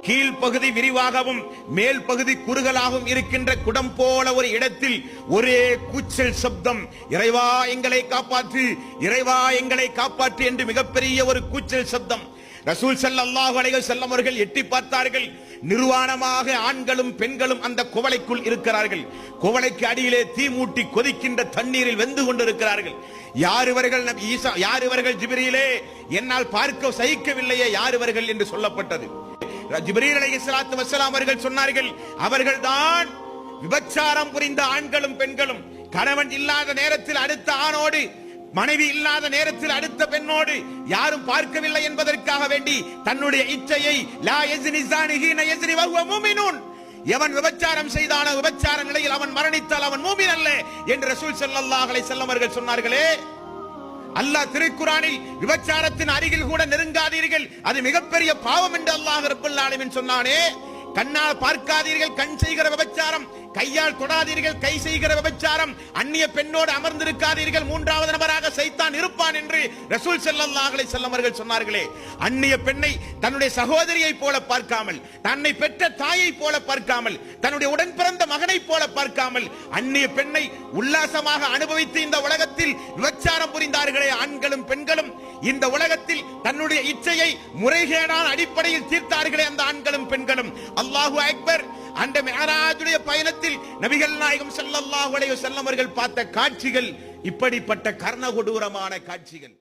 கீழ்ப்பகுதி விரிவாகவும் மேல் பகுதி குறுகலாகவும் இருக்கின்ற குடம் போல ஒரு இடத்தில் ஒரே கூச்சல் சப்தம், இறைவா எங்களை காப்பாற்று, இறைவா எங்களை காப்பாற்று என்று மிகப்பெரிய ஒரு கூச்சல் சப்தம். ரசூல் ஸல்லல்லாஹு அலைஹி வஸல்லம் அவர்கள் எட்டி பார்த்தார்கள். நிர்வாணமாக ஆண்களும் பெண்களும் அந்த குவளைக்குள் இருக்கிறார்கள். குவளைக்கு அடியிலே தீ மூட்டி கொதிக்கின்ற தண்ணீரில் வெந்து கொண்டிருக்கிறார்கள். யார் இவர்கள்? நபி ஈசா. யார் இவர்கள்? ஜிப்ரீலே, என்னால் பார்க்க சகிக்கவில்லையே, யார் இவர்கள் என்று சொல்லப்பட்டது. ஜிப்ரீல் அலைஹிஸ்ஸலாத்து வஸ்ஸலாம் அவர்கள் சொன்னார்கள், அவர்கள்தான் விபச்சாரம் புரிந்த ஆண்களும் பெண்களும். கணவன் இல்லாத நேரத்தில் அடுத்த ஆணோடு, மனைவி இல்லாத நேரத்தில் அடுத்த பெண்ணோடு யாரும் பார்க்கவில்லை என்பதற்காக வேண்டி தன்னுடைய இச்சையை லா யஸ்னி ஸானி ஹீன யஸ்னி வஹுவ முஃமினூன், எவன் விபச்சாரம் செய்தானோ விபச்சார நிலையில் அவன் மரணித்தால் அவன் மூமின் அல்ல என்று ரசூல் ஸல்லல்லாஹு அலைஹி வஸல்லம் அவர்கள் சொன்னார்களே. அல்லாஹ் திருக்குர்ஆனில் விபச்சாரத்தின் அருகில் கூட நெருங்காதீர்கள், அது மிகப்பெரிய பாவம் என்று அல்லாஹ் ரப்பல் ஆலமீன் சொன்னானே. கண்ணால் பார்க்காதீர்கள், கண் செய்கிற விபச்சாரம். கையால் தொடாதீர்கள், கை செய்கிற விபச்சாரம். அந்நிய பெண்ணோடு அமர்ந்திருக்காதீர்கள், மூன்றாவது நபராக சைத்தான் இருப்பான் என்று ரசூல் ஸல்லல்லாஹு அலைஹி வஸல்லம் அவர்கள் சொன்னார்களே. அந்நிய பெண்ணை தன்னுடைய சகோதரியை போல பார்க்காமல், தன்னை பெற்ற தாயை போல பார்க்காமல், தன்னுடைய உடன் பிறந்த மகனை போல பார்க்காமல், அந்நிய பெண்ணை உல்லாசமாக அனுபவித்து இந்த உலகத்தில் விபச்சாரம் புரிந்தார்களே ஆண்களும் பெண்களும். இந்த உலகத்தில் தன்னுடைய இச்சையை முறைகேடான அடிப்படையில் தீர்த்தார்களே அந்த ஆண்களும் பெண்களும். அல்லாஹு அக்பர். அந்த மிஅராஜுடைய பயணத்தில் நபிகள் நாயகம் ஸல்லல்லாஹு அலைஹி வஸல்லம் அவர்கள் பார்த்த காட்சிகள் இப்படிப்பட்ட கர்ண கொடூரமான காட்சிகள்.